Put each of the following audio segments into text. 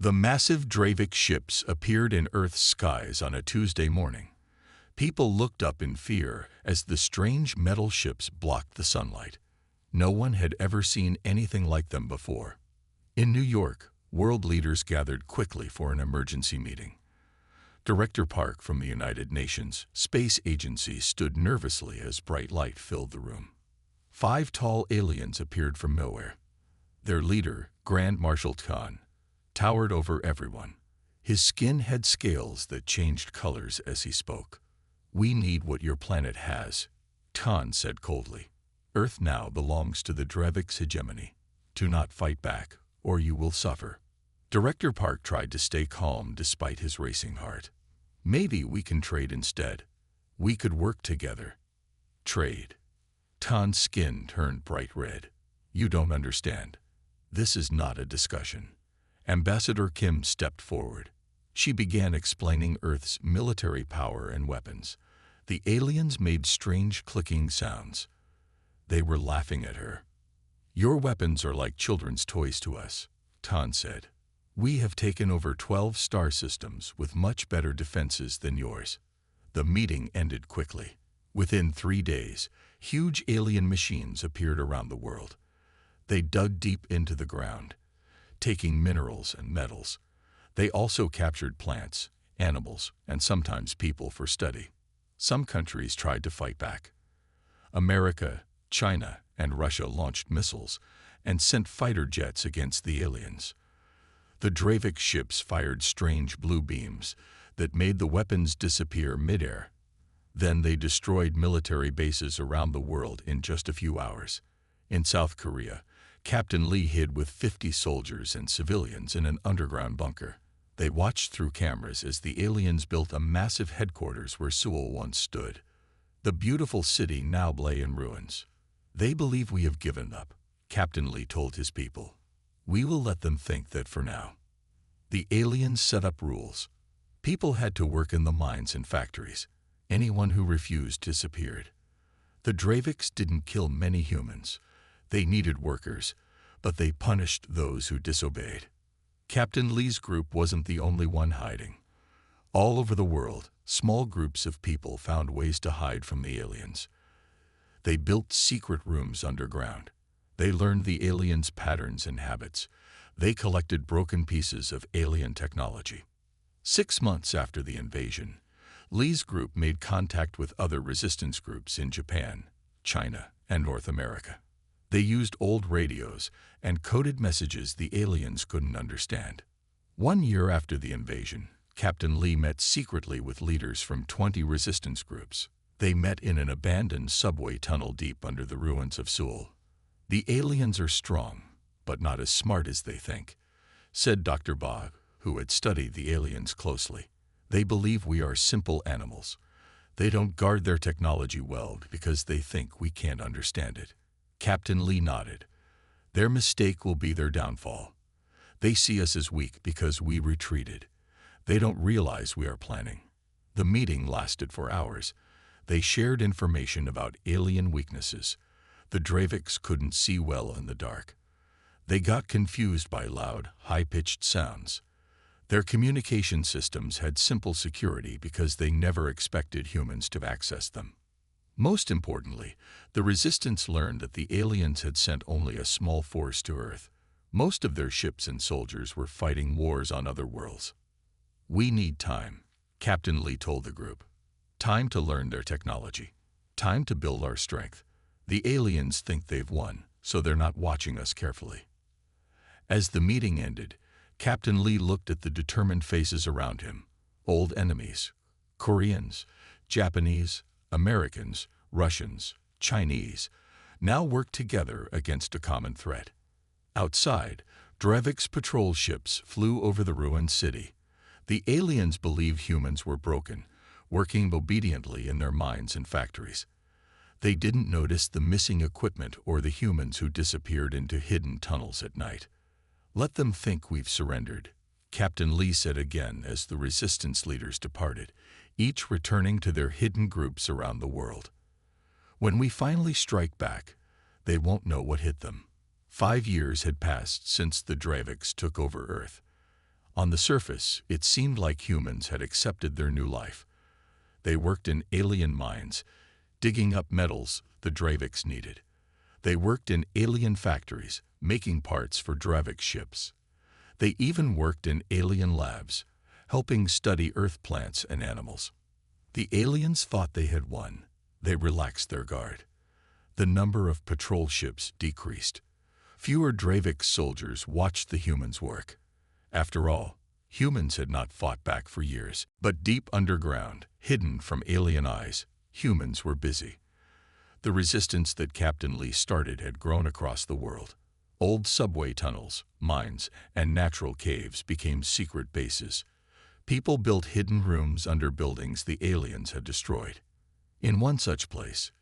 The massive Dravik ships appeared in Earth's skies on a Tuesday morning. People looked up in fear as the strange metal ships blocked the sunlight. No one had ever seen anything like them before. In New York, world leaders gathered quickly for an emergency meeting. Director Park from the United Nations Space Agency stood nervously as bright light filled the room. 5 tall aliens appeared from nowhere. Their leader, Grand Marshal Khan, towered over everyone. His skin had scales that changed colors as he spoke. "We need what your planet has," Khan said coldly. "Earth now belongs to the Dravik's hegemony. Do not fight back, or you will suffer." Director Park tried to stay calm despite his racing heart. "Maybe we can trade instead. We could work together." "Trade?" Khan's skin turned bright red. "You don't understand. This is not a discussion." Ambassador Kim stepped forward. She began explaining Earth's military power and weapons. The aliens made strange clicking sounds. They were laughing at her. "Your weapons are like children's toys to us," Khan said. "We have taken over 12 star systems with much better defenses than yours." The meeting ended quickly. Within 3 days, huge alien machines appeared around the world. They dug deep into the ground, taking minerals and metals. They also captured plants, animals, and sometimes people for study. Some countries tried to fight back. America, China, and Russia launched missiles and sent fighter jets against the aliens. The Dravik ships fired strange blue beams that made the weapons disappear midair. Then they destroyed military bases around the world in just a few hours. In South Korea, Captain Lee hid with 50 soldiers and civilians in an underground bunker. They watched through cameras as the aliens built a massive headquarters where Seoul once stood. The beautiful city now lay in ruins. "They believe we have given up," Captain Lee told his people. "We will let them think that for now." The aliens set up rules. People had to work in the mines and factories. Anyone who refused disappeared. The Draviks didn't kill many humans. They needed workers, but they punished those who disobeyed. Captain Lee's group wasn't the only one hiding. All over the world, small groups of people found ways to hide from the aliens. They built secret rooms underground. They learned the aliens' patterns and habits. They collected broken pieces of alien technology. 6 months after the invasion, Lee's group made contact with other resistance groups in Japan, China, and North America. They used old radios and coded messages the aliens couldn't understand. 1 year after the invasion, Captain Lee met secretly with leaders from 20 resistance groups. They met in an abandoned subway tunnel deep under the ruins of Seoul. "The aliens are strong, but not as smart as they think," said Dr. Bog, who had studied the aliens closely. "They believe we are simple animals. They don't guard their technology well because they think we can't understand it." Captain Lee nodded. "Their mistake will be their downfall. They see us as weak because we retreated. They don't realize we are planning." The meeting lasted for hours. They shared information about alien weaknesses. The Draviks couldn't see well in the dark. They got confused by loud, high-pitched sounds. Their communication systems had simple security because they never expected humans to access them. Most importantly, the Resistance learned that the aliens had sent only a small force to Earth. Most of their ships and soldiers were fighting wars on other worlds. "We need time," Captain Lee told the group. "Time to learn their technology. Time to build our strength. The aliens think they've won, so they're not watching us carefully." As the meeting ended, Captain Lee looked at the determined faces around him. Old enemies, Koreans, Japanese, Americans, Russians, Chinese, now worked together against a common threat. Outside, Dravik's patrol ships flew over the ruined city. The aliens believed humans were broken, working obediently in their mines and factories. They didn't notice the missing equipment or the humans who disappeared into hidden tunnels at night. "Let them think we've surrendered," Captain Lee said again as the resistance leaders departed, each returning to their hidden groups around the world. "When we finally strike back, they won't know what hit them." 5 years had passed since the Draviks took over Earth. On the surface, it seemed like humans had accepted their new life. They worked in alien mines, digging up metals the Draviks needed. They worked in alien factories, making parts for Dravik ships. They even worked in alien labs, helping study Earth plants and animals. The aliens thought they had won. They relaxed their guard. The number of patrol ships decreased. Fewer Dravik soldiers watched the humans work. After all, humans had not fought back for years, but deep underground, hidden from alien eyes, humans were busy. The resistance that Captain Lee started had grown across the world. Old subway tunnels, mines, and natural caves became secret bases. People built hidden rooms under buildings the aliens had destroyed. In one such place,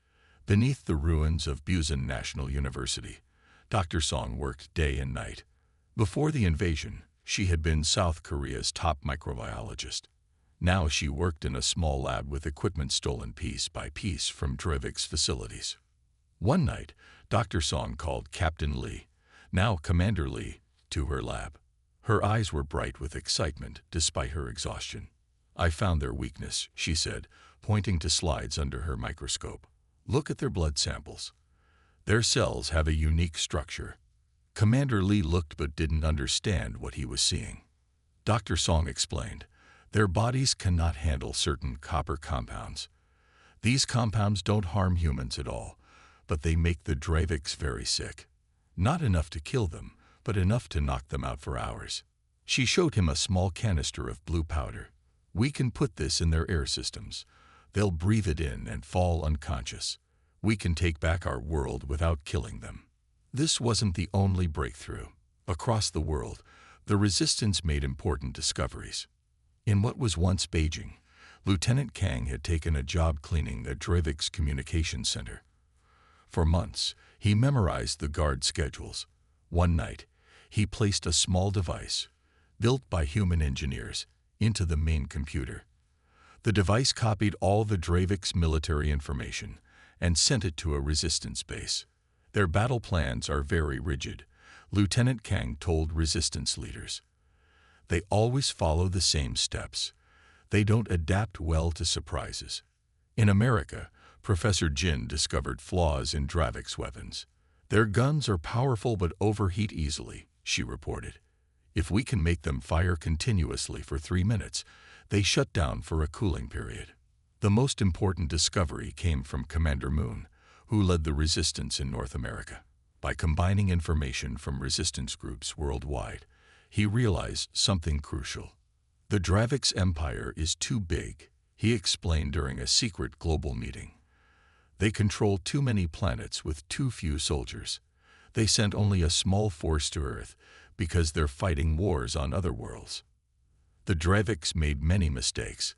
beneath the ruins of Busan National University, Dr. Song worked day and night. Before the invasion, she had been South Korea's top microbiologist. Now she worked in a small lab with equipment stolen piece by piece from Dravik's facilities. One night, Dr. Song called Captain Lee, now Commander Lee, to her lab. Her eyes were bright with excitement despite her exhaustion. "I found their weakness," she said, pointing to slides under her microscope. "Look at their blood samples. Their cells have a unique structure." Commander Lee looked but didn't understand what he was seeing. Dr. Song explained, "Their bodies cannot handle certain copper compounds. These compounds don't harm humans at all, but they make the Draviks very sick. Not enough to kill them, but enough to knock them out for hours." She showed him a small canister of blue powder. "We can put this in their air systems. They'll breathe it in and fall unconscious. We can take back our world without killing them." This wasn't the only breakthrough. Across the world, the resistance made important discoveries. In what was once Beijing, Lieutenant Kang had taken a job cleaning the Dravik's communication center. For months, he memorized the guard schedules. One night, he placed a small device, built by human engineers, into the main computer. The device copied all the Dravik's military information and sent it to a resistance base. "Their battle plans are very rigid," Lieutenant Kang told resistance leaders. "They always follow the same steps. They don't adapt well to surprises." In America, Professor Jin discovered flaws in Dravik's weapons. "Their guns are powerful but overheat easily," she reported. "If we can make them fire continuously for 3 minutes, they shut down for a cooling period." The most important discovery came from Commander Moon, who led the resistance in North America. By combining information from resistance groups worldwide, he realized something crucial. "The Dravik's empire is too big," he explained during a secret global meeting. "They control too many planets with too few soldiers. They sent only a small force to Earth because they're fighting wars on other worlds." The Draviks made many mistakes.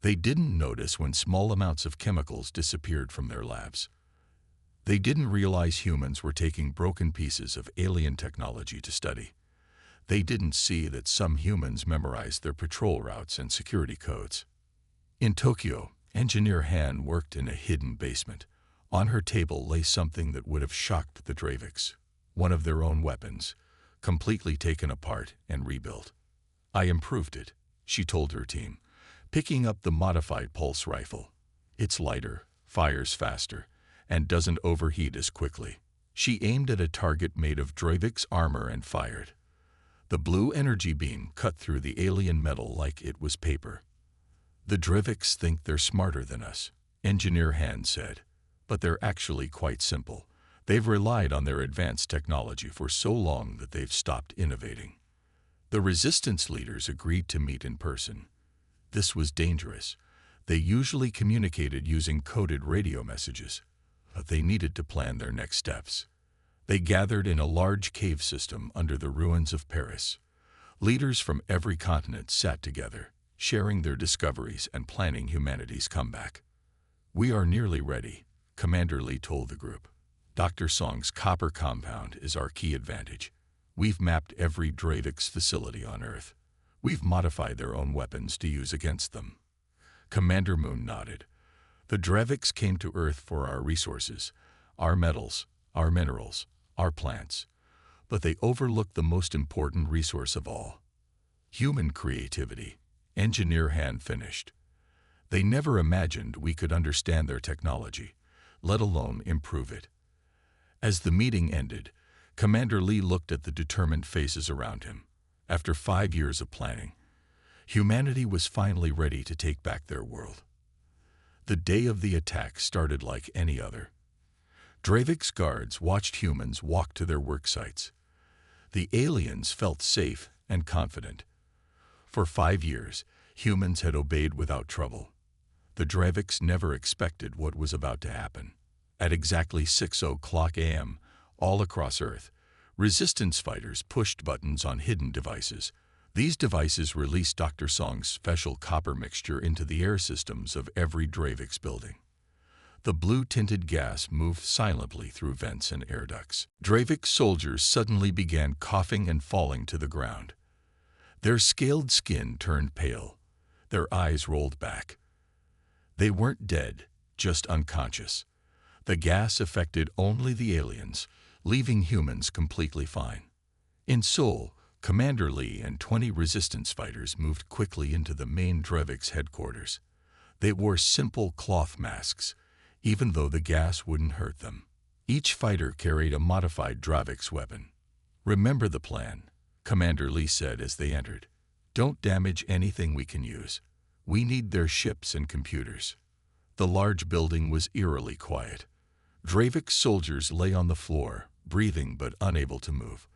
They didn't notice when small amounts of chemicals disappeared from their labs. They didn't realize humans were taking broken pieces of alien technology to study. They didn't see that some humans memorized their patrol routes and security codes. In Tokyo, Engineer Han worked in a hidden basement. On her table lay something that would have shocked the Draviks, one of their own weapons, completely taken apart and rebuilt. "I improved it," she told her team, picking up the modified pulse rifle. "It's lighter, fires faster, and doesn't overheat as quickly." She aimed at a target made of Dravik's armor and fired. The blue energy beam cut through the alien metal like it was paper. "The Draviks think they're smarter than us," Engineer Han said, "but they're actually quite simple. They've relied on their advanced technology for so long that they've stopped innovating." The resistance leaders agreed to meet in person. This was dangerous. They usually communicated using coded radio messages, but they needed to plan their next steps. They gathered in a large cave system under the ruins of Paris. Leaders from every continent sat together, sharing their discoveries and planning humanity's comeback. "We are nearly ready," Commander Lee told the group. "Dr. Song's copper compound is our key advantage. We've mapped every Dravik's facility on Earth. We've modified their own weapons to use against them." Commander Moon nodded. "The Draviks came to Earth for our resources, our metals, our minerals, our plants. But they overlooked the most important resource of all: Human creativity, engineer hand finished. They never imagined we could understand their technology, let alone improve it. As the meeting ended, Commander Lee looked at the determined faces around him. After 5 years of planning, humanity was finally ready to take back their world. The day of the attack started like any other. Dravik's guards watched humans walk to their work sites. The aliens felt safe and confident. For 5 years, humans had obeyed without trouble. The Draviks never expected what was about to happen. At exactly 6:00 a.m., all across Earth, resistance fighters pushed buttons on hidden devices. These devices released Dr. Song's special copper mixture into the air systems of every Dravik's building. The blue-tinted gas moved silently through vents and air ducts. Dravik soldiers suddenly began coughing and falling to the ground. Their scaled skin turned pale. Their eyes rolled back. They weren't dead, just unconscious. The gas affected only the aliens, leaving humans completely fine. In Seoul, Commander Lee and 20 resistance fighters moved quickly into the main Dravik's headquarters. They wore simple cloth masks, even though the gas wouldn't hurt them. Each fighter carried a modified Dravik's weapon. "Remember the plan," Commander Lee said as they entered. "Don't damage anything we can use. We need their ships and computers." The large building was eerily quiet. Dravik's soldiers lay on the floor, breathing but unable to move.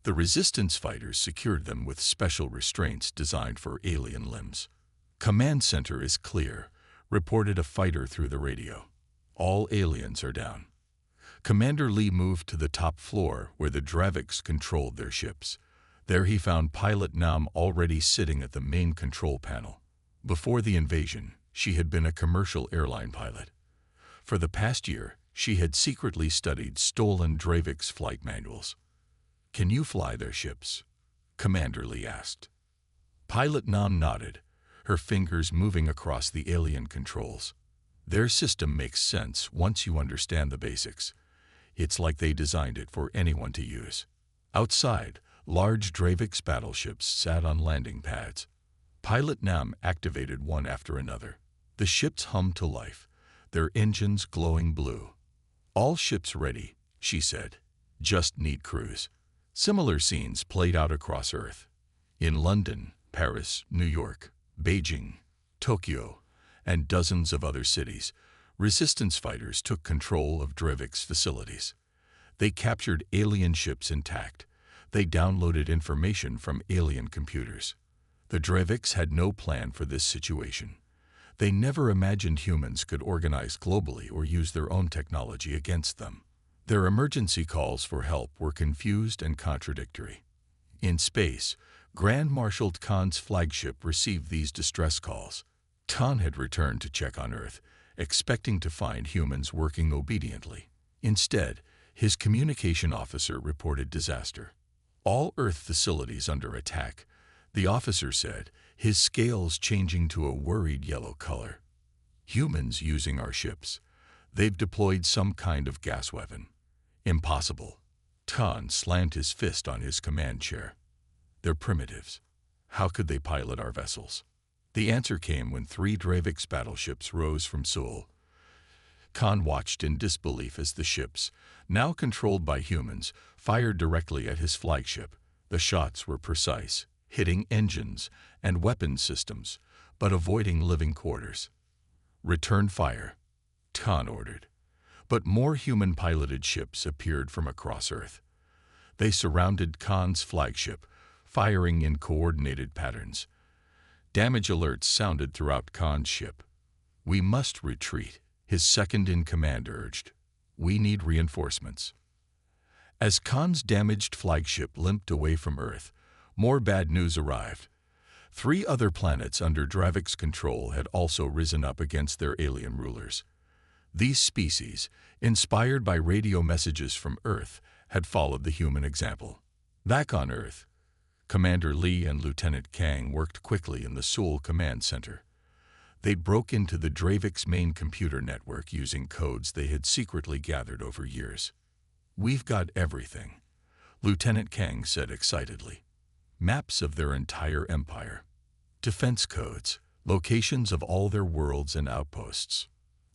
The resistance fighters secured them with special restraints designed for alien limbs. "Command center is clear," reported a fighter through the radio. "All aliens are down." Commander Lee moved to the top floor where the Draviks controlled their ships. There he found Pilot Nam already sitting at the main control panel. Before the invasion, she had been a commercial airline pilot. For the past year, she had secretly studied stolen Dravik's flight manuals. "Can you fly their ships?" Commander Lee asked. Pilot Nam nodded, her fingers moving across the alien controls. "Their system makes sense once you understand the basics. It's like they designed it for anyone to use." Outside, large Dravik's battleships sat on landing pads. Pilot Nam activated one after another. The ships hummed to life, their engines glowing blue. "All ships ready," she said. "Just need crews." Similar scenes played out across Earth. In London, Paris, New York, Beijing, Tokyo, and dozens of other cities, resistance fighters took control of Dravik's facilities. They captured alien ships intact. They downloaded information from alien computers. The Draviks had no plan for this situation. They never imagined humans could organize globally or use their own technology against them. Their emergency calls for help were confused and contradictory. In space, Grand Marshal Khan's flagship received these distress calls. Khan had returned to check on Earth, expecting to find humans working obediently. Instead, his communication officer reported disaster. "All Earth facilities under attack," the officer said, his scales changing to a worried yellow color. "Humans using our ships. They've deployed some kind of gas weapon." "Impossible." Khan slammed his fist on his command chair. "They're primitives. How could they pilot our vessels?" The answer came when 3 Dravik's battleships rose from Seoul. Khan watched in disbelief as the ships, now controlled by humans, fired directly at his flagship. The shots were precise, hitting engines and weapon systems, but avoiding living quarters. "Return fire," Khan ordered. But more human-piloted ships appeared from across Earth. They surrounded Khan's flagship, firing in coordinated patterns. Damage alerts sounded throughout Khan's ship. "We must retreat," his second-in-command urged. "We need reinforcements." As Khan's damaged flagship limped away from Earth, more bad news arrived. 3 other planets under Dravik's control had also risen up against their alien rulers. These species, inspired by radio messages from Earth, had followed the human example. Back on Earth, Commander Lee and Lieutenant Kang worked quickly in the Seoul Command Center. They broke into the Dravik's main computer network using codes they had secretly gathered over years. "We've got everything," Lieutenant Kang said excitedly. maps of their entire empire, defense codes, locations of all their worlds and outposts.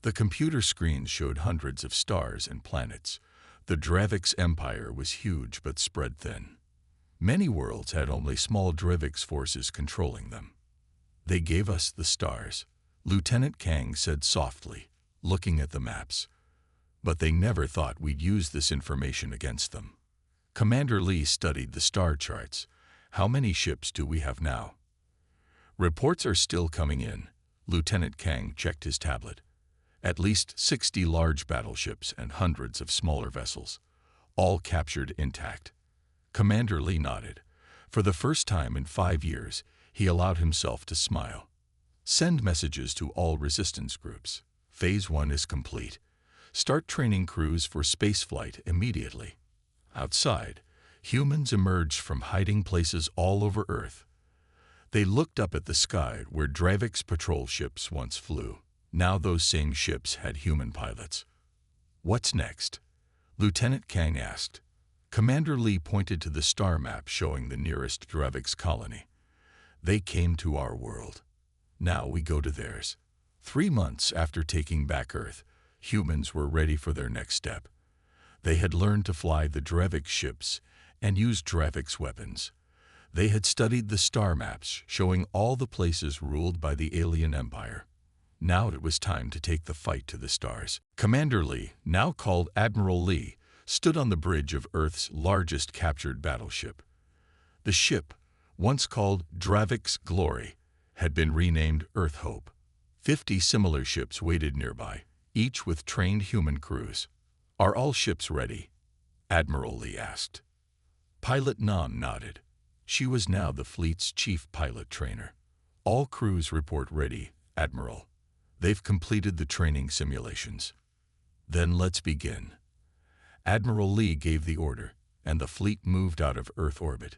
The computer screens showed hundreds of stars and planets. The Dravix Empire was huge but spread thin. Many worlds had only small Dravix forces controlling them. They gave us the stars, Lieutenant Kang said softly, looking at the maps. But they never thought we'd use this information against them. Commander Lee studied the star charts. How many ships do we have now? Reports are still coming in. Lieutenant Kang checked his tablet. At least 60 large battleships and hundreds of smaller vessels, all captured intact. Commander Lee nodded. For the first time in 5 years, he allowed himself to smile. Send messages to all resistance groups. Phase 1 is complete. Start training crews for spaceflight immediately. Outside, humans emerged from hiding places all over Earth. They looked up at the sky where Dravix patrol ships once flew. Now those same ships had human pilots. What's next? Lieutenant Kang asked. Commander Lee pointed to the star map showing the nearest Dravix colony. They came to our world. Now we go to theirs. 3 months after taking back Earth, humans were ready for their next step. They had learned to fly the Dravix ships and use Dravix weapons. They had studied the star maps showing all the places ruled by the alien empire. Now it was time to take the fight to the stars. Commander Lee, now called Admiral Lee, stood on the bridge of Earth's largest captured battleship. The ship, once called Dravix Glory, had been renamed Earth Hope. 50 similar ships waited nearby, each with trained human crews. Are all ships ready? Admiral Lee asked. Pilot Nam nodded. She was now the fleet's chief pilot trainer. All crews report ready, Admiral. They've completed the training simulations. Then let's begin. Admiral Lee gave the order, and the fleet moved out of Earth orbit.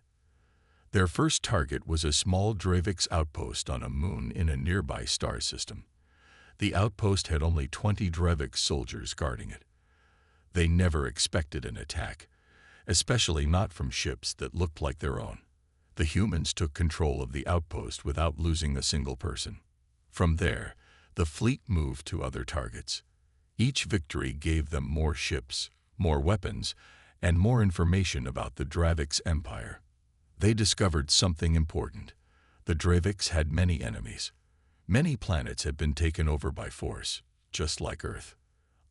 Their first target was a small Dravix outpost on a moon in a nearby star system. The outpost had only 20 Dravix soldiers guarding it. They never expected an attack, especially not from ships that looked like their own. The humans took control of the outpost without losing a single person. From there, the fleet moved to other targets. Each victory gave them more ships, more weapons, and more information about the Dravix Empire. They discovered something important. The Dravix had many enemies. Many planets had been taken over by force, just like Earth.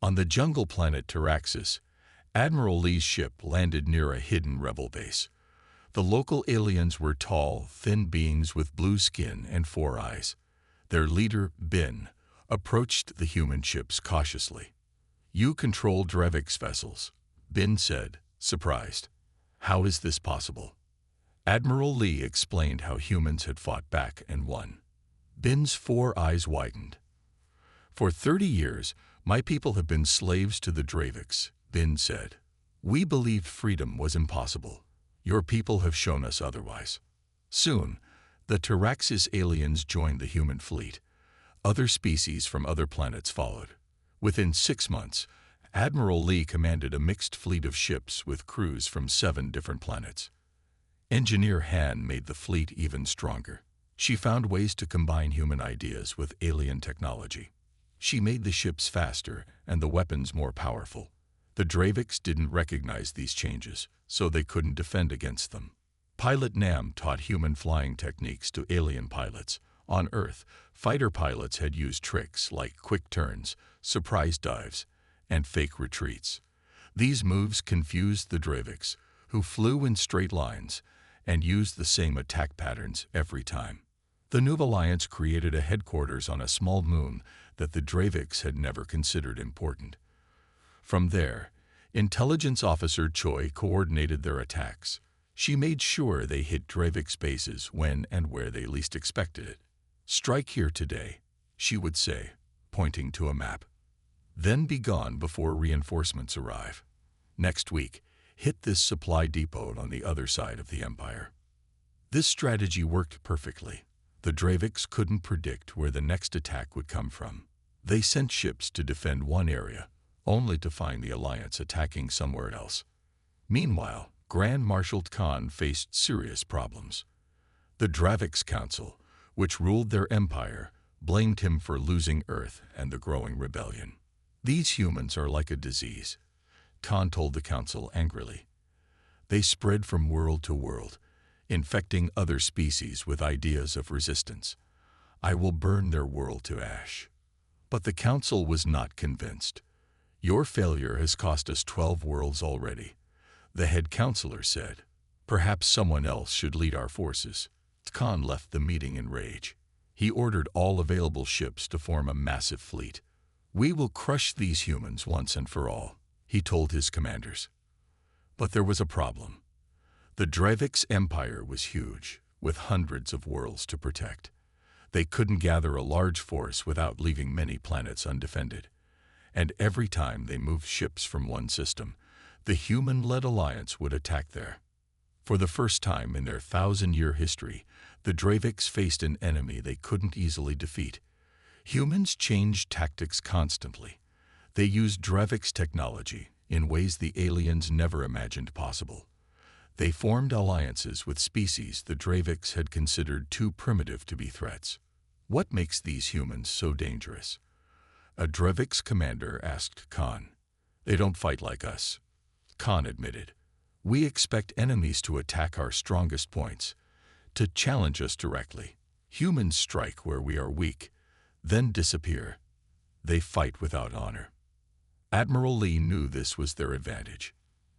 On the jungle planet Taraxis, Admiral Lee's ship landed near a hidden rebel base. The local aliens were tall, thin beings with blue skin and 4 eyes. Their leader, Bin, approached the human ships cautiously. You control Dravix vessels, Bin said, surprised. How is this possible? Admiral Lee explained how humans had fought back and won. Bin's 4 eyes widened. For 30 years, my people have been slaves to the Dravix, Bin said. We believed freedom was impossible. Your people have shown us otherwise. Soon, the Taraxis aliens joined the human fleet. Other species from other planets followed. Within 6 months, Admiral Lee commanded a mixed fleet of ships with crews from 7 different planets. Engineer Han made the fleet even stronger. She found ways to combine human ideas with alien technology. She made the ships faster and the weapons more powerful. The Dravix didn't recognize these changes, so they couldn't defend against them. Pilot Nam taught human flying techniques to alien pilots. On Earth, fighter pilots had used tricks like quick turns, surprise dives, and fake retreats. These moves confused the Dravix, who flew in straight lines and used the same attack patterns every time. The New Alliance created a headquarters on a small moon that the Dravix had never considered important. From there, Intelligence Officer Choi coordinated their attacks. She made sure they hit Dravix bases when and where they least expected it. Strike here today, she would say, pointing to a map. Then be gone before reinforcements arrive. Next week, hit this supply depot on the other side of the Empire. This strategy worked perfectly. The Dravix couldn't predict where the next attack would come from. They sent ships to defend one area, only to find the Alliance attacking somewhere else. Meanwhile, Grand Marshal Khan faced serious problems. The Dravix Council, which ruled their empire, blamed him for losing Earth and the growing rebellion. "These humans are like a disease," Khan told the council angrily. "They spread from world to world, infecting other species with ideas of resistance. I will burn their world to ash." But the council was not convinced. "Your failure has cost us 12 worlds already," the head counselor said. "Perhaps someone else should lead our forces." Khan left the meeting in rage. He ordered all available ships to form a massive fleet. "We will crush these humans once and for all," he told his commanders. But there was a problem. The Dravix Empire was huge, with hundreds of worlds to protect. They couldn't gather a large force without leaving many planets undefended. And every time they moved ships from one system, the human-led alliance would attack there. For the first time in their 1,000-year history, the Dravix faced an enemy they couldn't easily defeat. Humans changed tactics constantly. They used Dravix technology in ways the aliens never imagined possible. They formed alliances with species the Dravix had considered too primitive to be threats. "What makes these humans so dangerous?" a Dravix commander asked Khan. "They don't fight like us," Khan admitted. "We expect enemies to attack our strongest points, to challenge us directly. Humans strike where we are weak, then disappear. They fight without honor." Admiral Lee knew this was their advantage.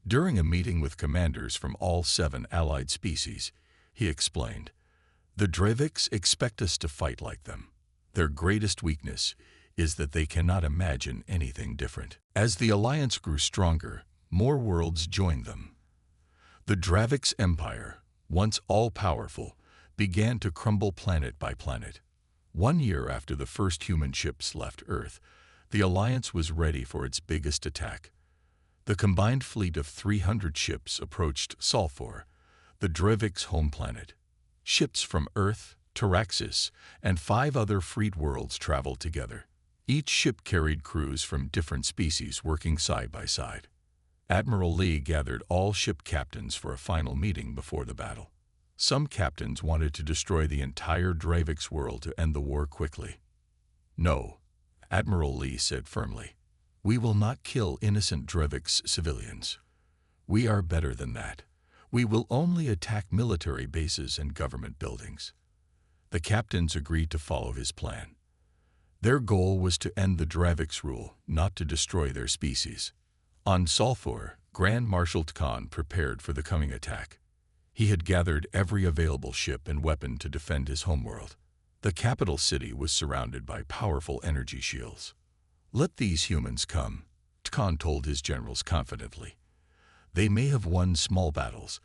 During a meeting with commanders from all 7 allied species, he explained, "The Dravix expect us to fight like them. Their greatest weakness is that they cannot imagine anything different." As the alliance grew stronger, more worlds joined them. The Dravix Empire, once all-powerful, began to crumble planet by planet. 1 year after the first human ships left Earth, the alliance was ready for its biggest attack. The combined fleet of 300 ships approached Sulfur, the Dravix home planet. Ships from Earth, Taraxis, and 5 other freed worlds traveled together. Each ship carried crews from different species working side by side. Admiral Lee gathered all ship captains for a final meeting before the battle. Some captains wanted to destroy the entire Dravix world to end the war quickly. "No," Admiral Lee said firmly. "We will not kill innocent Dravix civilians. We are better than that. We will only attack military bases and government buildings." The captains agreed to follow his plan. Their goal was to end the Dravix rule, not to destroy their species. On Sulfur, Grand Marshal Khan prepared for the coming attack. He had gathered every available ship and weapon to defend his homeworld. The capital city was surrounded by powerful energy shields. "Let these humans come," Khan told his generals confidently. "They may have won small battles,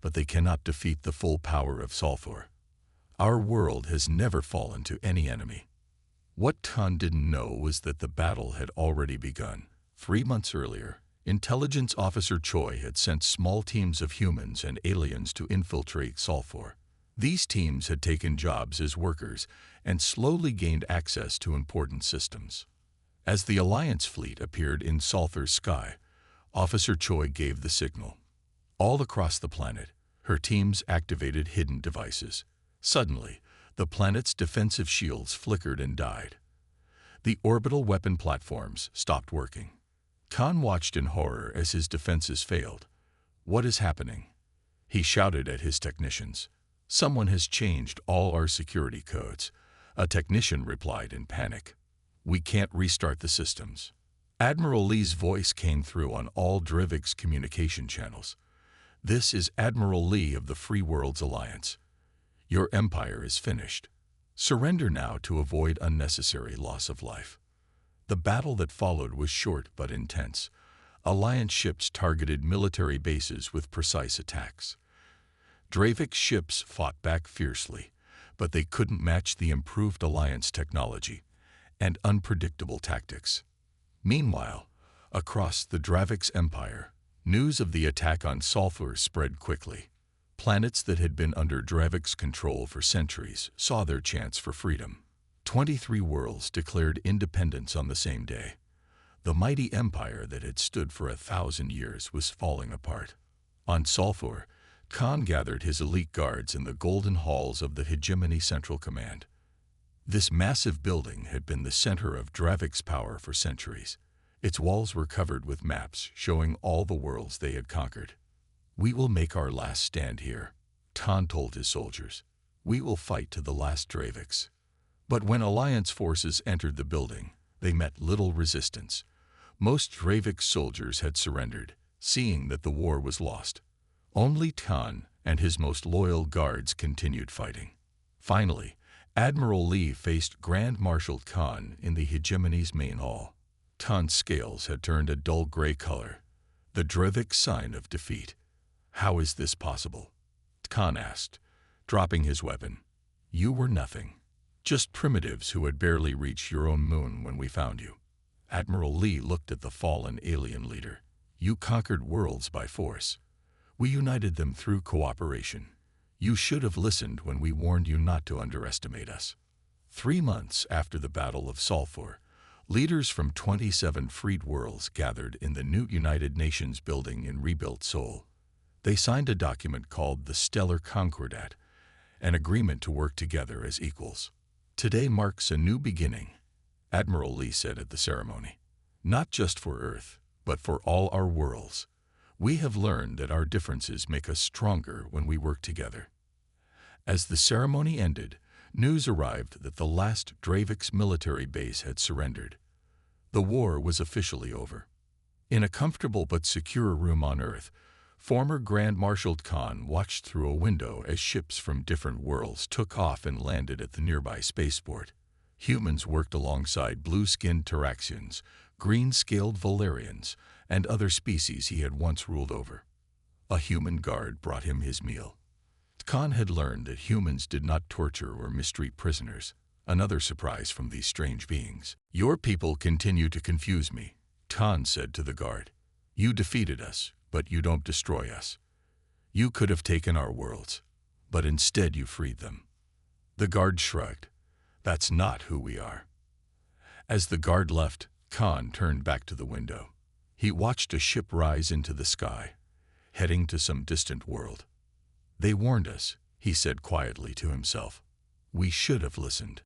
but they cannot defeat the full power of Sulfur. Our world has never fallen to any enemy." What Khan didn't know was that the battle had already begun. 3 months earlier, Intelligence Officer Choi had sent small teams of humans and aliens to infiltrate Sulfur. These teams had taken jobs as workers and slowly gained access to important systems. As the Alliance fleet appeared in Sulfur's sky, Officer Choi gave the signal. All across the planet, her teams activated hidden devices. Suddenly, the planet's defensive shields flickered and died. The orbital weapon platforms stopped working. Khan watched in horror as his defenses failed. "What is happening?" he shouted at his technicians. "Someone has changed all our security codes," a technician replied in panic. "We can't restart the systems." Admiral Lee's voice came through on all Dravix communication channels. "This is Admiral Lee of the Free Worlds Alliance. Your empire is finished. Surrender now to avoid unnecessary loss of life." The battle that followed was short but intense. Alliance ships targeted military bases with precise attacks. Dravix ships fought back fiercely, but they couldn't match the improved Alliance technology and unpredictable tactics. Meanwhile, across the Dravix Empire, news of the attack on Sulfur spread quickly. Planets that had been under Dravix control for centuries saw their chance for freedom. 23 worlds declared independence on the same day. The mighty empire that had stood for 1,000 years was falling apart. On Sulfur, Khan gathered his elite guards in the golden halls of the Hegemony Central Command. This massive building had been the center of Dravik's power for centuries. Its walls were covered with maps showing all the worlds they had conquered. "We will make our last stand here," Khan told his soldiers. "We will fight to the last Draviks." But when Alliance forces entered the building, they met little resistance. Most Dravik soldiers had surrendered, seeing that the war was lost. Only Khan and his most loyal guards continued fighting. Finally, Admiral Lee faced Grand Marshal Khan in the Hegemony's main hall. Khan's scales had turned a dull gray color, the Dravik sign of defeat. "How is this possible?" Khan asked, dropping his weapon. "You were nothing. Just primitives who had barely reached your own moon when we found you." Admiral Lee looked at the fallen alien leader. "You conquered worlds by force. We united them through cooperation. You should have listened when we warned you not to underestimate us." 3 months after the Battle of Sulfur, leaders from 27 freed worlds gathered in the new United Nations building in rebuilt Seoul. They signed a document called the Stellar Concordat, an agreement to work together as equals. "Today marks a new beginning," Admiral Lee said at the ceremony. "Not just for Earth, but for all our worlds. We have learned that our differences make us stronger when we work together." As the ceremony ended, news arrived that the last Dravik's military base had surrendered. The war was officially over. In a comfortable but secure room on Earth, former Grand Marshal Khan watched through a window as ships from different worlds took off and landed at the nearby spaceport. Humans worked alongside blue-skinned Taraxians, green-scaled Valerians, and other species he had once ruled over. A human guard brought him his meal. Khan had learned that humans did not torture or mistreat prisoners, another surprise from these strange beings. "Your people continue to confuse me," Khan said to the guard. "You defeated us, but you don't destroy us. You could have taken our worlds, but instead you freed them." The guard shrugged. "That's not who we are." As the guard left, Khan turned back to the window. He watched a ship rise into the sky, heading to some distant world. "They warned us," he said quietly to himself. "We should have listened."